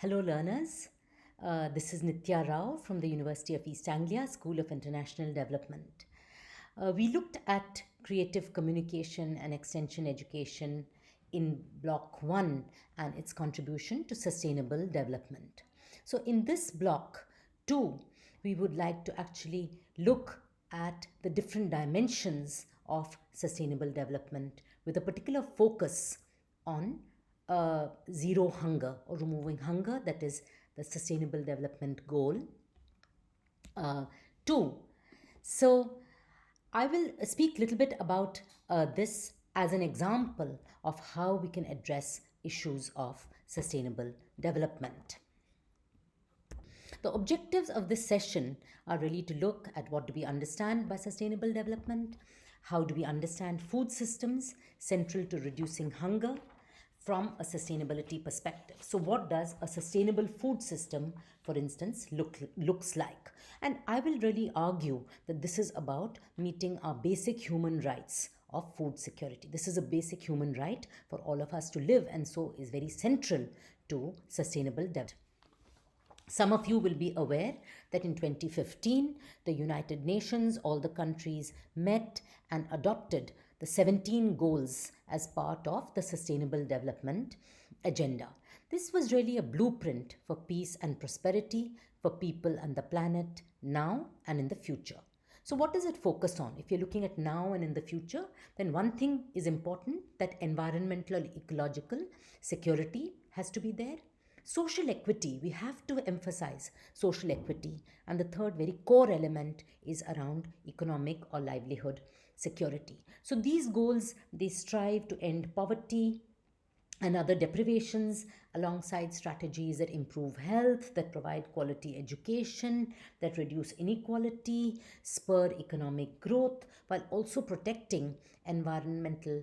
Hello, learners. This is Nitya Rao from the University of East Anglia School of International Development. We looked at creative communication and extension education in Block 1 and its contribution to sustainable development. So, in this Block 2, we would like to actually look at the different dimensions of sustainable development with a particular focus on zero hunger or removing hunger, that is the Sustainable Development Goal 2. So, I will speak a little bit about this as an example of how we can address issues of sustainable development. The objectives of this session are really to look at what do we understand by sustainable development, how do we understand food systems central to reducing hunger from a sustainability perspective. So what does a sustainable food system, for instance, looks like? And I will really argue that this is about meeting our basic human rights of food security. This is a basic human right for all of us to live, and so is very central to sustainable development. Some of you will be aware that in 2015, the United Nations, all the countries met and adopted the 17 goals as part of the Sustainable Development Agenda. This was really a blueprint for peace and prosperity for people and the planet now and in the future. So, what does it focus on? If you're looking at now and in the future, then one thing is important, that environmental, ecological security has to be there. Social equity, we have to emphasize social equity. And the third very core element is around economic or livelihood security. So these goals, they strive to end poverty and other deprivations alongside strategies that improve health, that provide quality education, that reduce inequality, spur economic growth, while also protecting environmental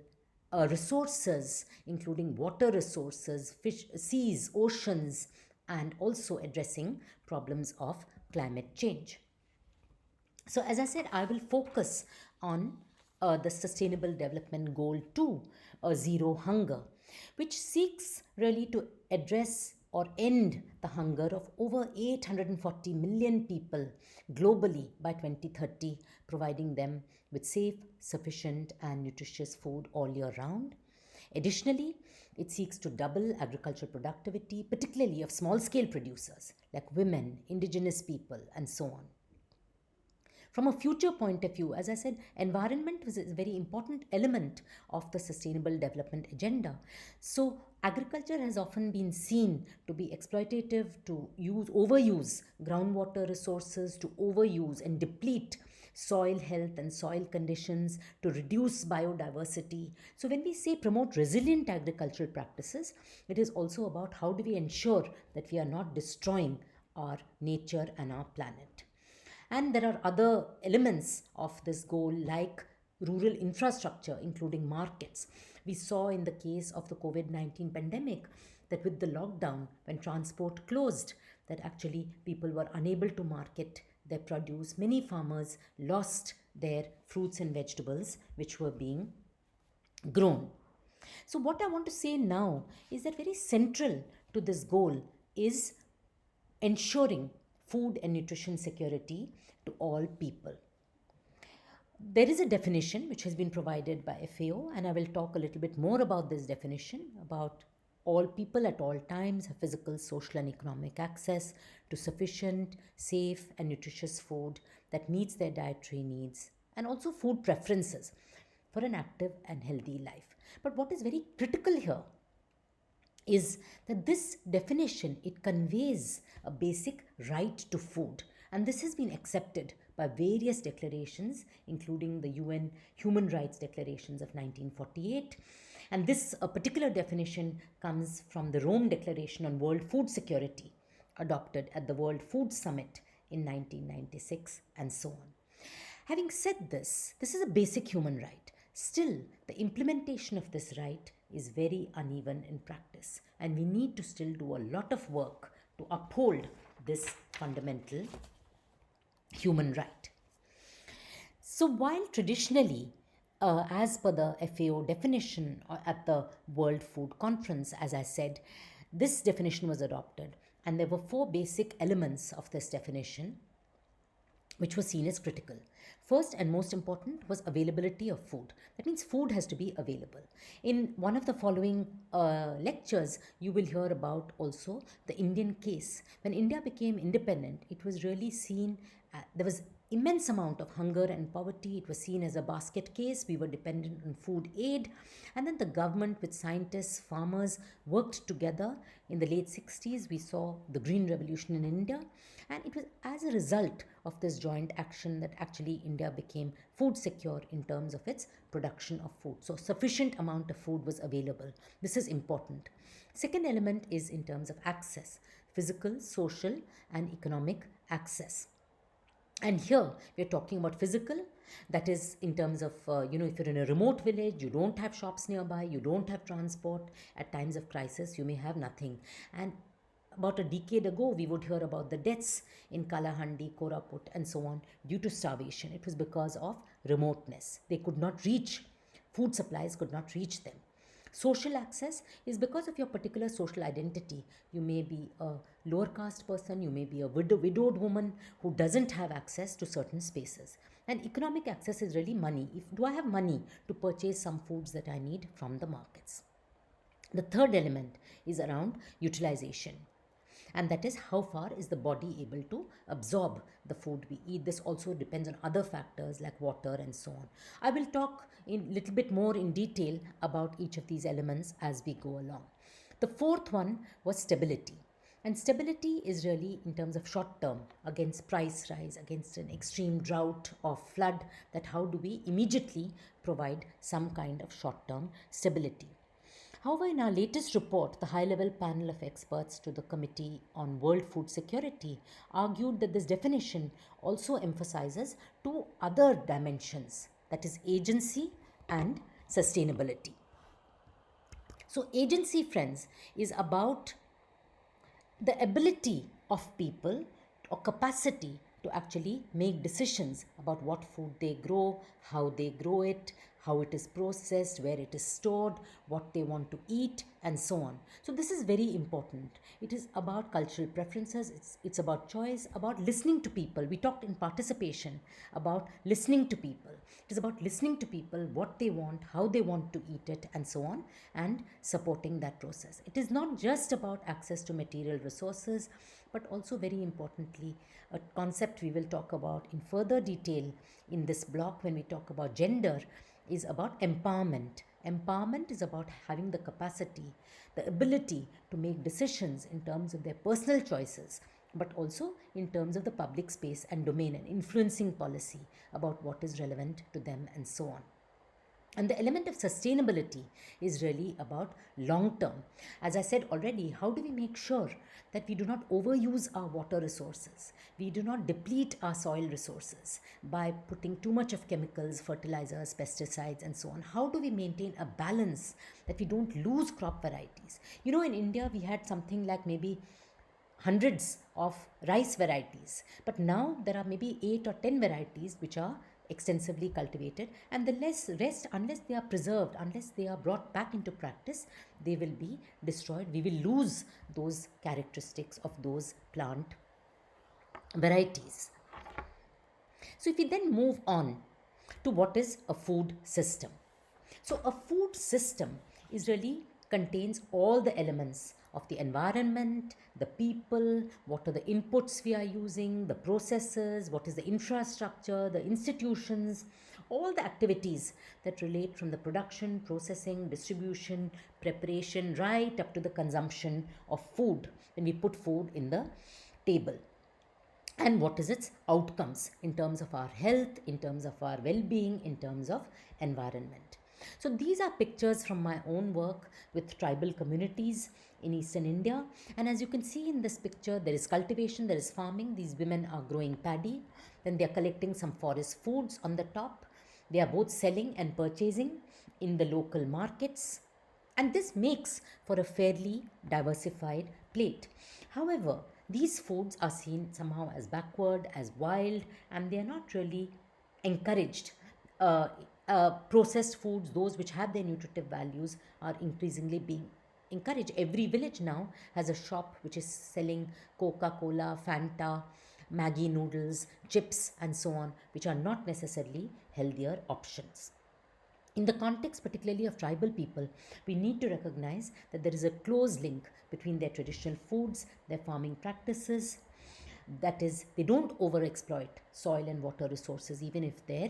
resources, including water resources, fish, seas, oceans, and also addressing problems of climate change. So, as I said, I will focus on the Sustainable Development Goal 2, zero hunger, which seeks really to address or end the hunger of over 840 million people globally by 2030, providing them with safe, sufficient, and nutritious food all year round. Additionally, it seeks to double agricultural productivity, particularly of small scale producers like women, indigenous people, and so on. From a future point of view, as I said, environment is a very important element of the Sustainable Development Agenda. So, agriculture has often been seen to be exploitative, to overuse groundwater resources, to overuse and deplete soil health and soil conditions, to reduce biodiversity. So, when we say promote resilient agricultural practices, it is also about how do we ensure that we are not destroying our nature and our planet. And there are other elements of this goal like rural infrastructure, including markets. We saw in the case of the COVID-19 pandemic that with the lockdown, when transport closed, that actually people were unable to market their produce. Many farmers lost their fruits and vegetables which were being grown. So, what I want to say now is that very central to this goal is ensuring food and nutrition security to all people. There is a definition which has been provided by FAO, and I will talk a little bit more about this definition, about all people at all times have physical, social, and economic access to sufficient, safe, and nutritious food that meets their dietary needs, and also food preferences for an active and healthy life. But what is very critical here is that this definition, it conveys a basic right to food, and this has been accepted by various declarations, including the UN Human Rights Declarations of 1948. And this particular definition comes from the Rome Declaration on World Food Security, adopted at the World Food Summit in 1996, and so on. Having said this, this is a basic human right. Still, the implementation of this right is very uneven in practice, and we need to still do a lot of work to uphold this fundamental human right. So, while traditionally, as per the FAO definition at the World Food Conference, as I said, this definition was adopted And there were four basic elements of this definition which was seen as critical. First and most important was availability of food. That means food has to be available. In one of the following lectures, you will hear about also the Indian case. When India became independent, it was really seen, there was immense amount of hunger and poverty. It was seen as a basket case. We were dependent on food aid. And then the government with scientists, farmers worked together. In the late 60s, we saw the Green Revolution in India. And it was as a result of this joint action that actually India became food secure in terms of its production of food. So sufficient amount of food was available. This is important. Second element is in terms of access, physical, social, and economic access. And here we're talking about physical, that is in terms of, if you're in a remote village, you don't have shops nearby, you don't have transport. At times of crisis, you may have nothing. And about a decade ago, we would hear about the deaths in Kalahandi, Koraput, and so on due to starvation. It was because of remoteness. They could not reach, food supplies could not reach them. Social access is because of your particular social identity. You may be a lower caste person, you may be a widowed woman who doesn't have access to certain spaces. And economic access is really money. Do I have money to purchase some foods that I need from the markets? The third element is around utilization, and that is how far is the body able to absorb the food we eat. This also depends on other factors like water and so on. I will talk in little bit more in detail about each of these elements as we go along. The fourth one was stability. And stability is really in terms of short term, against price rise, against an extreme drought or flood, that how do we immediately provide some kind of short term stability. However, in our latest report, the high level panel of experts to the Committee on World Food Security argued that this definition also emphasizes two other dimensions, that is, agency and sustainability. So, agency, friends, is about the ability of people or capacity to actually make decisions about what food they grow, how they grow it, how it is processed, where it is stored, what they want to eat, and so on. So this is very important. It is about cultural preferences, it's about choice, about listening to people. We talked in participation about listening to people. It is about listening to people, what they want, how they want to eat it, and so on, and supporting that process. It is not just about access to material resources, but also very importantly, a concept we will talk about in further detail in this block when we talk about gender is about empowerment. Empowerment is about having the capacity, the ability to make decisions in terms of their personal choices, but also in terms of the public space and domain, and influencing policy about what is relevant to them and so on. And the element of sustainability is really about long term. As I said already, how do we make sure that we do not overuse our water resources? We do not deplete our soil resources by putting too much of chemicals, fertilizers, pesticides, and so on. How do we maintain a balance that we don't lose crop varieties? In India, we had something like maybe hundreds of rice varieties, but now there are maybe 8 or 10 varieties which are extensively cultivated, and the rest, unless they are preserved, unless they are brought back into practice, they will be destroyed. We will lose those characteristics of those plant varieties. So if we then move on to what is a food system. So a food system is really contains all the elements of the environment, the people, what are the inputs we are using, the processes, what is the infrastructure, the institutions, all the activities that relate from the production, processing, distribution, preparation, right up to the consumption of food when we put food in the table. And what is its outcomes in terms of our health, in terms of our well-being, in terms of environment. So these are pictures from my own work with tribal communities in eastern India. And as you can see in this picture, there is cultivation, there is farming. These women are growing paddy. Then they are collecting some forest foods on the top. They are both selling and purchasing in the local markets. And this makes for a fairly diversified plate. However, these foods are seen somehow as backward, as wild, and they are not really encouraged. Processed foods, those which have their nutritive values, are increasingly being encourage. Every village now has a shop which is selling Coca Cola, Fanta, Maggi noodles, chips, and so on, which are not necessarily healthier options. In the context, particularly of tribal people, we need to recognize that there is a close link between their traditional foods, their farming practices. That is, they don't overexploit soil and water resources, even if their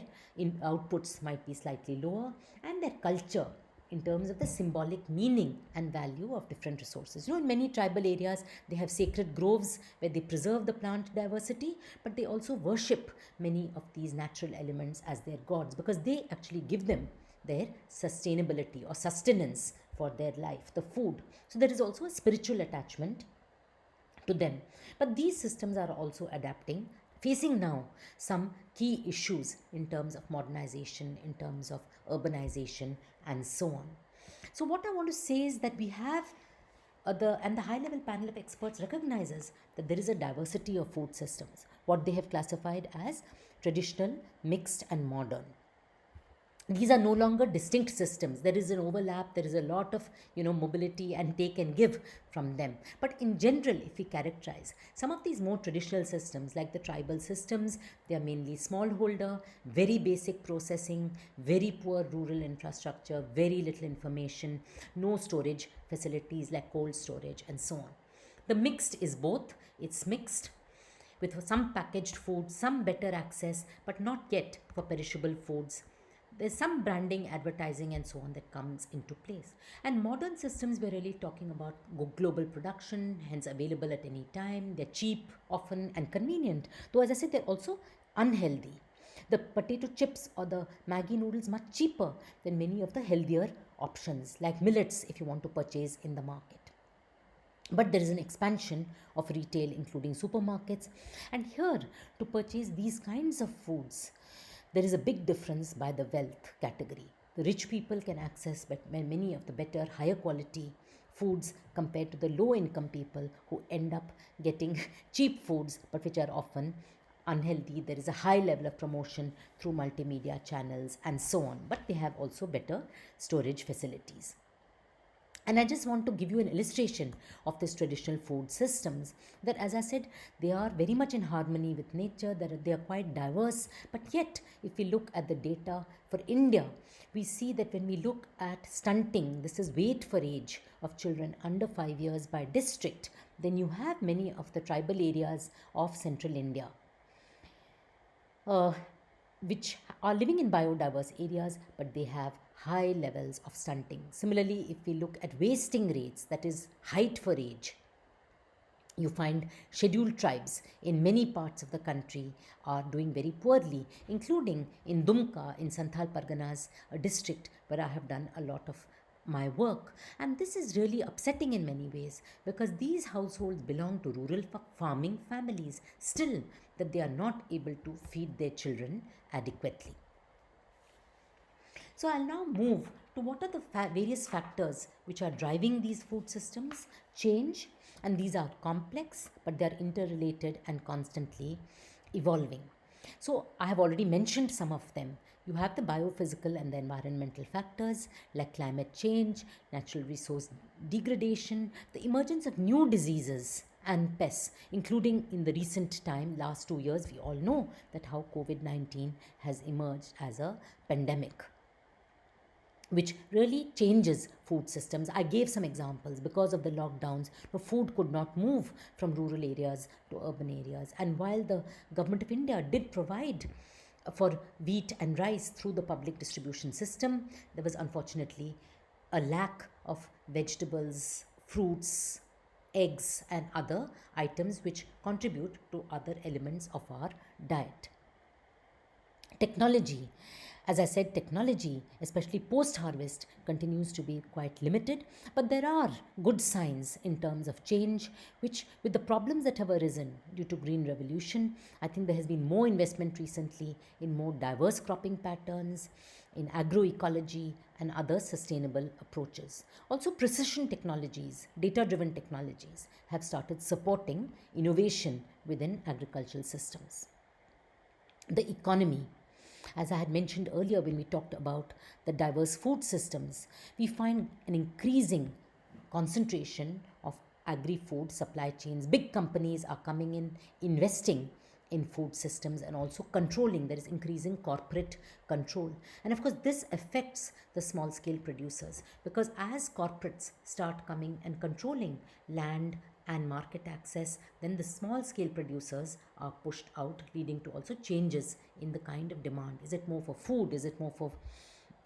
outputs might be slightly lower, and their culture in terms of the symbolic meaning and value of different resources. In many tribal areas, they have sacred groves where they preserve the plant diversity, but they also worship many of these natural elements as their gods because they actually give them their sustainability or sustenance for their life, the food. So there is also a spiritual attachment to them. But these systems are also adapting, facing now some key issues in terms of modernization, in terms of urbanization, and so on. So, what I want to say is that we have the high level panel of experts recognizes that there is a diversity of food systems, what they have classified as traditional, mixed, and modern. These are no longer distinct systems. There is an overlap, there is a lot of mobility and take and give from them. But in general, if we characterize some of these more traditional systems like the tribal systems, they are mainly smallholder, very basic processing, very poor rural infrastructure, very little information, no storage facilities like cold storage, and so on. The mixed is both. It's mixed with some packaged food, some better access, but not yet for perishable foods. There's some branding, advertising, and so on that comes into place. And modern systems, we're really talking about global production, hence available at any time. They're cheap, often, and convenient. Though, as I said, they're also unhealthy. The potato chips or the Maggi noodles much cheaper than many of the healthier options, like millets, if you want to purchase in the market. But there is an expansion of retail, including supermarkets. And here, to purchase these kinds of foods, there is a big difference by the wealth category. The rich people can access many of the better, higher quality foods compared to the low income people who end up getting cheap foods but which are often unhealthy. There is a high level of promotion through multimedia channels and so on, but they have also better storage facilities. And I just want to give you an illustration of these traditional food systems that, as I said, they are very much in harmony with nature, that they are quite diverse. But yet, if we look at the data for India, we see that when we look at stunting, this is weight for age of children under 5 years by district, then you have many of the tribal areas of central India. Which are living in biodiverse areas, but they have high levels of stunting. Similarly, if we look at wasting rates, that is height for age, you find scheduled tribes in many parts of the country are doing very poorly, including in Dumka, in Santhal Parganas, a district where I have done a lot of my work. And this is really upsetting in many ways because these households belong to rural farming families, still that they are not able to feed their children adequately. So I'll now move to what are the various factors which are driving these food systems change, and these are complex, but they are interrelated and constantly evolving. So I have already mentioned some of them. You have the biophysical and the environmental factors like climate change, natural resource degradation, the emergence of new diseases and pests, including in the recent time, last 2 years, we all know that how COVID-19 has emerged as a pandemic, which really changes food systems. I gave some examples. Because of the lockdowns, food could not move from rural areas to urban areas. And while the government of India did provide for wheat and rice through the public distribution system, there was unfortunately a lack of vegetables, fruits, eggs, and other items which contribute to other elements of our diet. Technology. As I said, technology, especially post harvest, continues to be quite limited, but there are good signs in terms of change, which, with the problems that have arisen due to Green Revolution, I think there has been more investment recently in more diverse cropping patterns, in agroecology, and other sustainable approaches. Also, precision technologies, data driven technologies, have started supporting innovation within agricultural systems. The economy. As I had mentioned earlier, when we talked about the diverse food systems, we find an increasing concentration of agri-food supply chains. Big companies are coming in, investing in food systems and also controlling. There is increasing corporate control. And of course, this affects the small scale producers, because as corporates start coming and controlling land and market access, then the small scale producers are pushed out, leading to also changes in the kind of demand. Is it more for food? Is it more for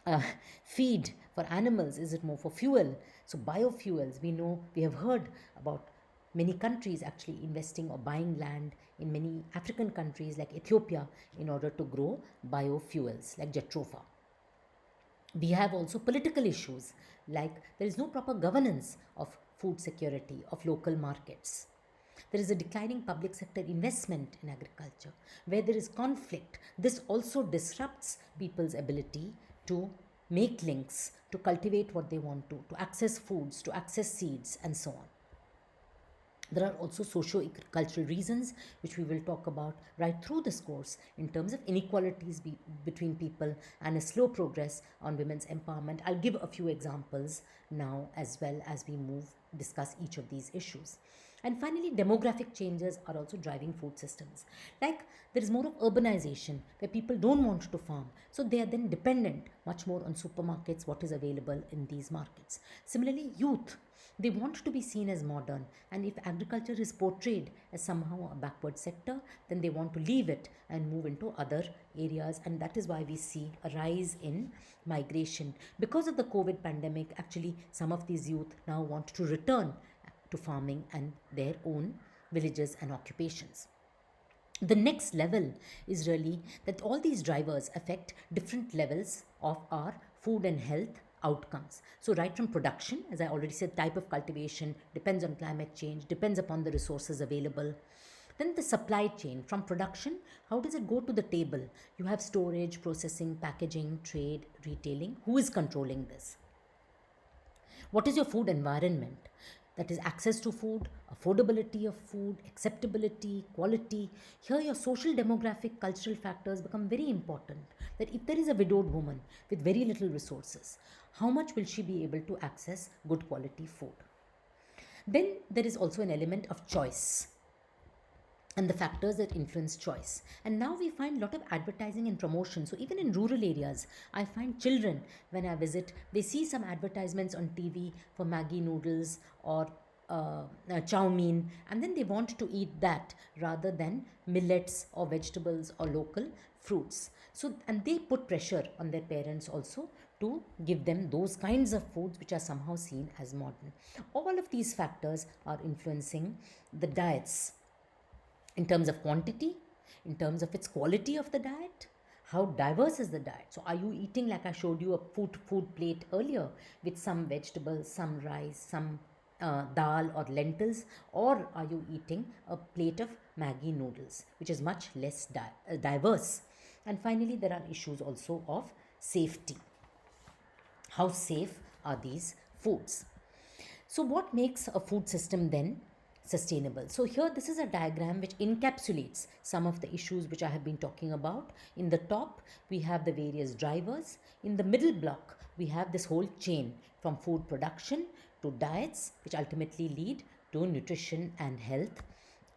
uh, feed for animals? Is it more for fuel? So, biofuels, we know, we have heard about many countries actually investing or buying land in many African countries like Ethiopia in order to grow biofuels like Jatropha. We have also political issues, like there is no proper governance of food security, of local markets. There is a declining public sector investment in agriculture. Where there is conflict, this also disrupts people's ability to make links, to cultivate what they want to access foods, to access seeds, and so on. There are also socio-cultural reasons, which we will talk about right through this course, in terms of inequalities between people and a slow progress on women's empowerment. I'll give a few examples now as well as we discuss each of these issues. And finally, demographic changes are also driving food systems. Like there is more of urbanization where people don't want to farm. So they are then dependent much more on supermarkets, what is available in these markets. Similarly, youth, they want to be seen as modern, and if agriculture is portrayed as somehow a backward sector, then they want to leave it and move into other areas. And that is why we see a rise in migration. Because of the COVID pandemic, actually, some of these youth now want to return to farming and their own villages and occupations. The next level is really that all these drivers affect different levels of our food and health outcomes. So, right from production, as I already said, type of cultivation depends on climate change, depends upon the resources available. Then the supply chain from production, how does it go to the table? You have storage, processing, packaging, trade, retailing. Who is controlling this? What is your food environment? That is access to food, affordability of food, acceptability, quality. Here, your social, demographic, cultural factors become very important. That if there is a widowed woman with very little resources, how much will she be able to access good quality food? Then there is also an element of choice and the factors that influence choice. And now we find a lot of advertising and promotion. So even in rural areas, I find children, when I visit, they see some advertisements on TV for Maggi noodles or chow mein, and then they want to eat that rather than millets or vegetables or local fruits. So, and they put pressure on their parents also to give them those kinds of foods which are somehow seen as modern. All of these factors are influencing the diets in terms of quantity, in terms of its quality of the diet, how diverse is the diet. So are you eating, like I showed you a food plate earlier, with some vegetables, some rice, some dal or lentils, or are you eating a plate of Maggi noodles, which is much less diverse? And finally, there are issues also of safety. How safe are these foods? So what makes a food system then sustainable? So here, this is a diagram which encapsulates some of the issues which I have been talking about. In the top, we have the various drivers. In the middle block, we have this whole chain from food production to diets, which ultimately lead to nutrition and health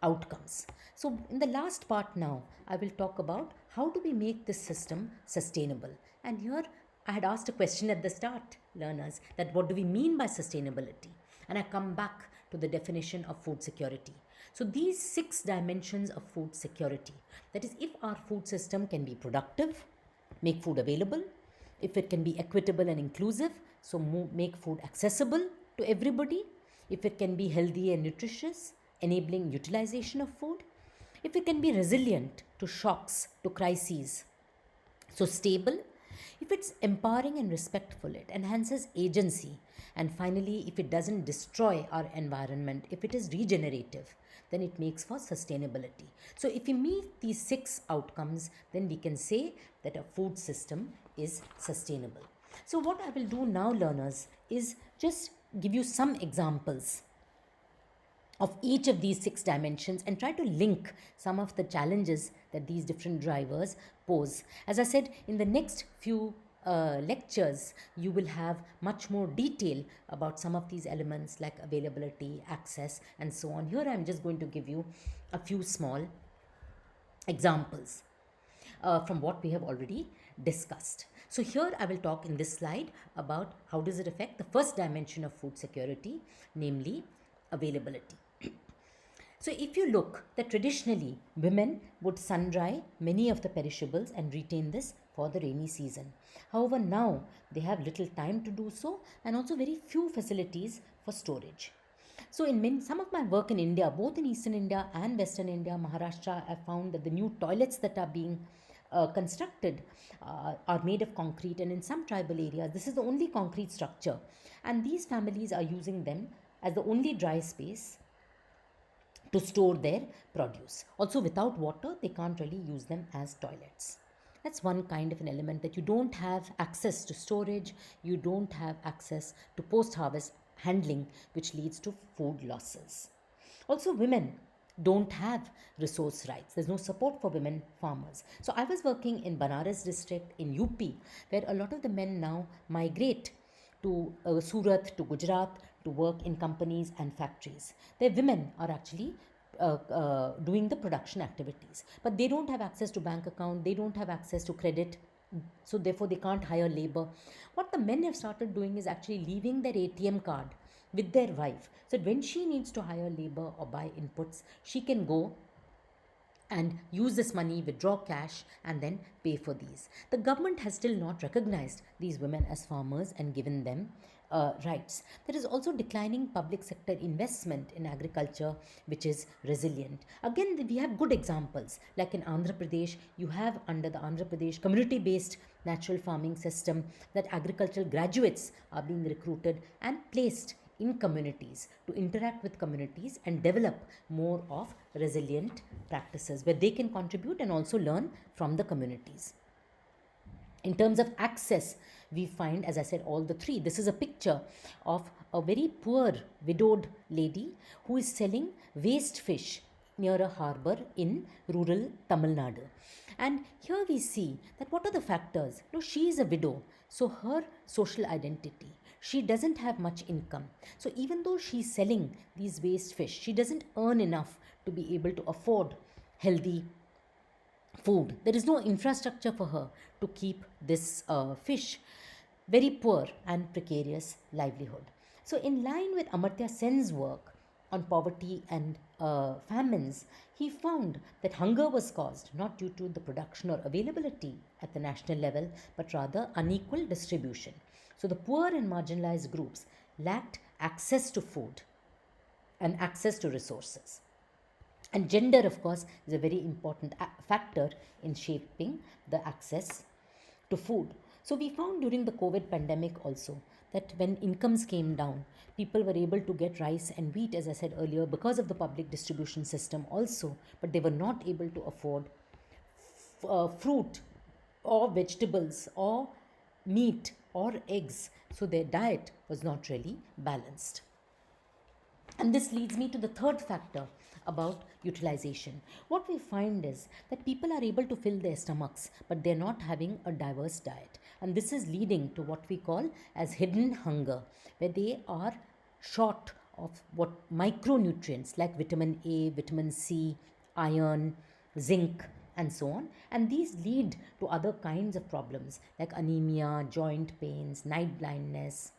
outcomes. So in the last part now, I will talk about how do we make this system sustainable. And here I had asked a question at the start, learners, that what do we mean by sustainability? And I come back to the definition of food security. So these 6 dimensions of food security, that is, if our food system can be productive, make food available, if it can be equitable and inclusive, so make food accessible to everybody, if it can be healthy and nutritious, enabling utilization of food, if it can be resilient to shocks, to crises, so stable, if it's empowering and respectful, it enhances agency. And finally, if it doesn't destroy our environment, if it is regenerative, then it makes for sustainability. So if we meet these 6 outcomes, then we can say that a food system is sustainable. So what I will do now, learners, is just give you some examples of each of these 6 dimensions and try to link some of the challenges that these different drivers pose. As I said, in the next few lectures, you will have much more detail about some of these elements like availability, access, and so on. Here I'm just going to give you a few small examples from what we have already discussed. So here I will talk in this slide about how does it affect the first dimension of food security, namely availability. So if you look that traditionally women would sun dry many of the perishables and retain this for the rainy season. However, now they have little time to do so and also very few facilities for storage. So in some of my work in India, both in Eastern India and Western India, Maharashtra, I found that the new toilets that are being constructed are made of concrete, and in some tribal areas this is the only concrete structure, and these families are using them as the only dry space to store their produce. Also, without water, they can't really use them as toilets. That's one kind of an element, that you don't have access to storage, you don't have access to post harvest handling, which leads to food losses. Also, women don't have resource rights. There's no support for women farmers. So I was working in Banaras district in UP, where a lot of the men now migrate to Surat, to Gujarat, to work in companies and factories. Their women are actually doing the production activities, but they don't have access to bank account, they don't have access to credit, so therefore they can't hire labor. What the men have started doing is actually leaving their ATM card with their wife, so that when she needs to hire labor or buy inputs, she can go and use this money, withdraw cash, and then pay for these. The government has still not recognized these women as farmers and given them rights. There is also declining public sector investment in agriculture, which is resilient. Again, we have good examples. Like in Andhra Pradesh, you have under the Andhra Pradesh community based natural farming system that agricultural graduates are being recruited and placed in communities to interact with communities and develop more of resilient practices where they can contribute and also learn from the communities. In terms of access, we find, as I said, all the three. This is a picture of a very poor widowed lady who is selling waste fish near a harbour in rural Tamil Nadu. And here we see that what are the factors? No, she is a widow, so her social identity, she doesn't have much income. So even though she's selling these waste fish, she doesn't earn enough to be able to afford healthy food. There is no infrastructure for her to keep this fish. Very poor and precarious livelihood. So, in line with Amartya Sen's work on poverty and famines, he found that hunger was caused not due to the production or availability at the national level, but rather unequal distribution. So, the poor and marginalized groups lacked access to food and access to resources. And gender, of course, is a very important factor in shaping the access to food. So, we found during the COVID pandemic also that when incomes came down, people were able to get rice and wheat, as I said earlier, because of the public distribution system also, but they were not able to afford fruit or vegetables or meat or eggs. So, their diet was not really balanced. And this leads me to the third factor about utilization. What we find is that people are able to fill their stomachs, but they're not having a diverse diet. And this is leading to what we call as hidden hunger, where they are short of what micronutrients like vitamin A, vitamin C, iron, zinc, and so on. And these lead to other kinds of problems like anemia, joint pains, night blindness,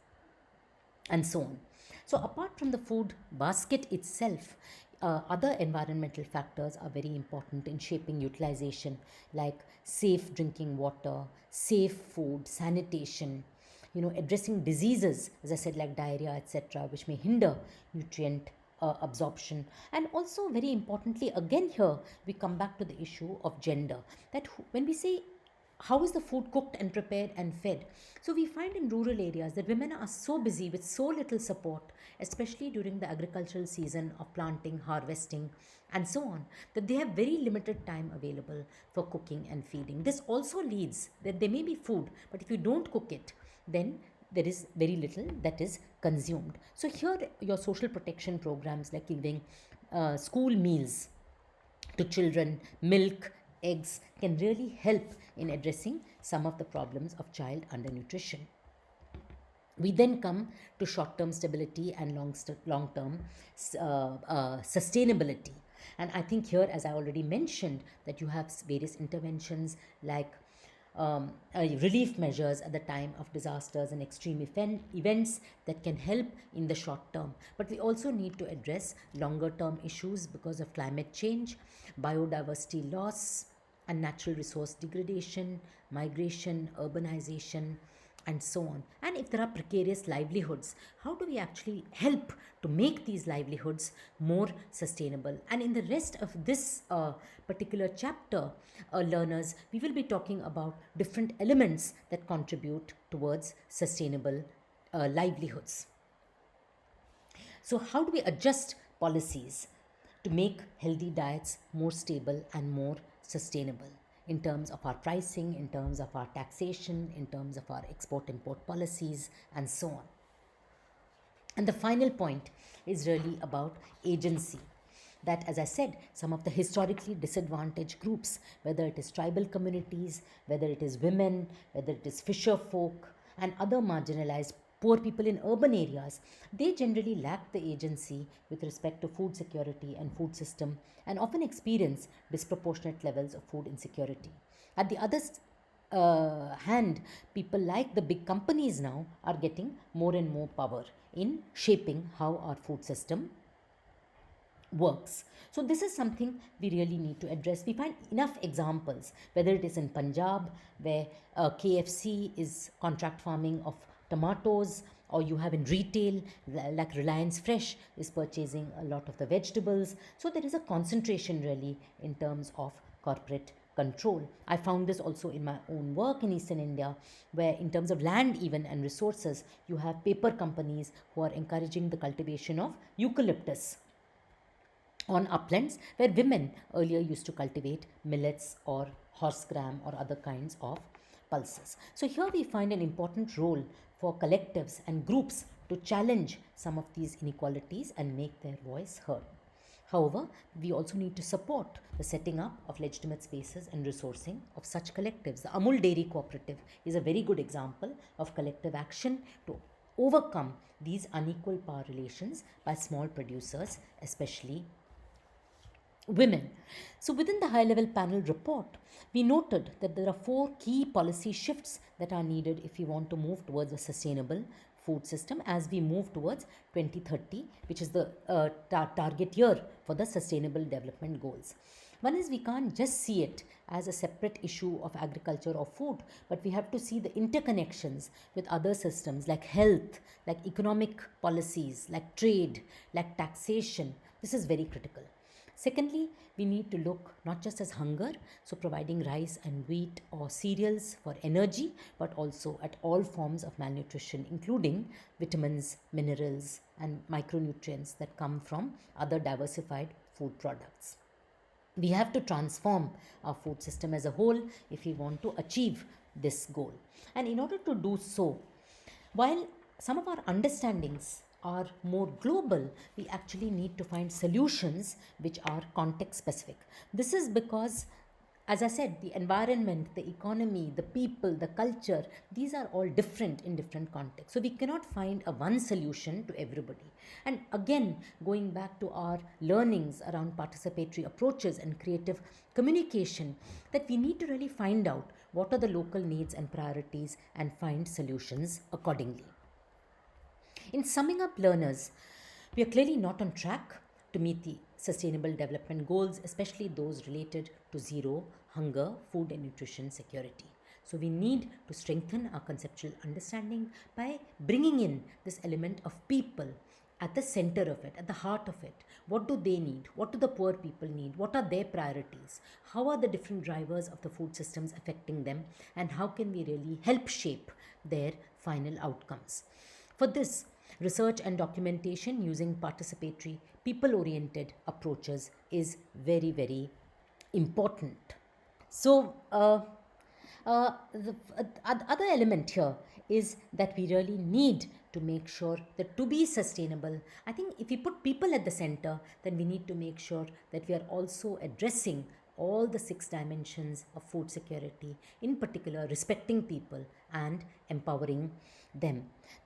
and so on. So, apart from the food basket itself, other environmental factors are very important in shaping utilization, like safe drinking water, safe food, sanitation, addressing diseases, as I said, like diarrhea, etc., which may hinder nutrient absorption. And also, very importantly, again, here we come back to the issue of gender, that when we say how is the food cooked and prepared and fed? So we find in rural areas that women are so busy with so little support, especially during the agricultural season of planting, harvesting, and so on, that they have very limited time available for cooking and feeding. This also leads that there may be food, but if you don't cook it, then there is very little that is consumed. So here your social protection programs like giving school meals to children, milk, eggs can really help in addressing some of the problems of child undernutrition. We then come to short term stability and long term sustainability. And I think here, as I already mentioned, that you have various interventions like relief measures at the time of disasters and extreme events that can help in the short term. But we also need to address longer term issues because of climate change, biodiversity loss, and natural resource degradation, migration, urbanization, and so on. And if there are precarious livelihoods, how do we actually help to make these livelihoods more sustainable? And in the rest of this particular chapter, learners, we will be talking about different elements that contribute towards sustainable livelihoods. So, how do we adjust policies to make healthy diets more stable and more sustainable in terms of our pricing, in terms of our taxation, in terms of our export import policies, and so on? And the final point is really about agency. That, as I said, some of the historically disadvantaged groups, whether it is tribal communities, whether it is women, whether it is fisher folk, and other marginalized poor people in urban areas, they generally lack the agency with respect to food security and food system, and often experience disproportionate levels of food insecurity. At the other hand, people like the big companies now are getting more and more power in shaping how our food system works. So, this is something we really need to address. We find enough examples, whether it is in Punjab, where KFC is contract farming of tomatoes, or you have in retail, like Reliance Fresh is purchasing a lot of the vegetables. So, there is a concentration really in terms of corporate control. I found this also in my own work in Eastern India, where in terms of land even and resources, you have paper companies who are encouraging the cultivation of eucalyptus on uplands where women earlier used to cultivate millets or horse gram or other kinds of pulses. So, here we find an important role for collectives and groups to challenge some of these inequalities and make their voice heard. However, we also need to support the setting up of legitimate spaces and resourcing of such collectives. The Amul Dairy Cooperative is a very good example of collective action to overcome these unequal power relations by small producers, especially women. So, within the high level panel report, we noted that there are four key policy shifts that are needed if we want to move towards a sustainable food system as we move towards 2030, which is the target year for the Sustainable Development Goals. One is we can't just see it as a separate issue of agriculture or food, but we have to see the interconnections with other systems like health, like economic policies, like trade, like taxation. This is very critical. Secondly, we need to look not just as hunger, so providing rice and wheat or cereals for energy, but also at all forms of malnutrition, including vitamins, minerals, and micronutrients that come from other diversified food products. We have to transform our food system as a whole if we want to achieve this goal. And in order to do so, while some of our understandings are more global, we actually need to find solutions which are context specific. This is because, as I said, the environment, the economy, the people, the culture, these are all different in different contexts. So we cannot find a one solution to everybody. And again, going back to our learnings around participatory approaches and creative communication, that we need to really find out what are the local needs and priorities and find solutions accordingly. In summing up, learners, we are clearly not on track to meet the Sustainable Development Goals, especially those related to zero hunger, food, and nutrition security. So, we need to strengthen our conceptual understanding by bringing in this element of people at the center of it, at the heart of it. What do they need? What do the poor people need? What are their priorities? How are the different drivers of the food systems affecting them? And how can we really help shape their final outcomes? For this, research and documentation using participatory, people oriented approaches is very, very important. So, the other element here is that we really need to make sure that to be sustainable, I think if we put people at the center, then we need to make sure that we are also addressing all the 6 dimensions of food security, in particular respecting people and empowering them.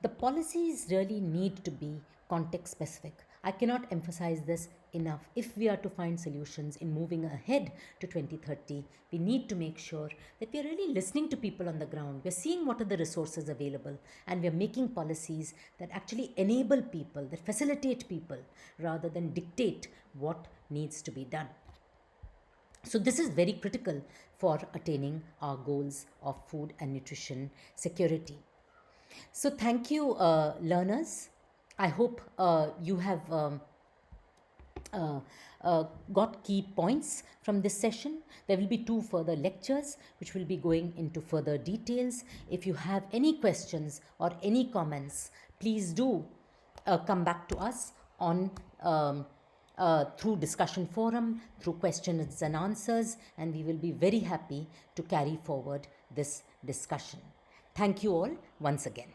The policies really need to be context specific. I cannot emphasize this enough. If we are to find solutions in moving ahead to 2030, we need to make sure that we are really listening to people on the ground. We're seeing what are the resources available, and we're making policies that actually enable people, that facilitate people, rather than dictate what needs to be done. So, this is very critical for attaining our goals of food and nutrition security. So, thank you, learners. I hope you have uh, got key points from this session. There will be 2 further lectures which will be going into further details. If you have any questions or any comments, please do come back to us on through discussion forum, through questions and answers, and we will be very happy to carry forward this discussion. Thank you all once again.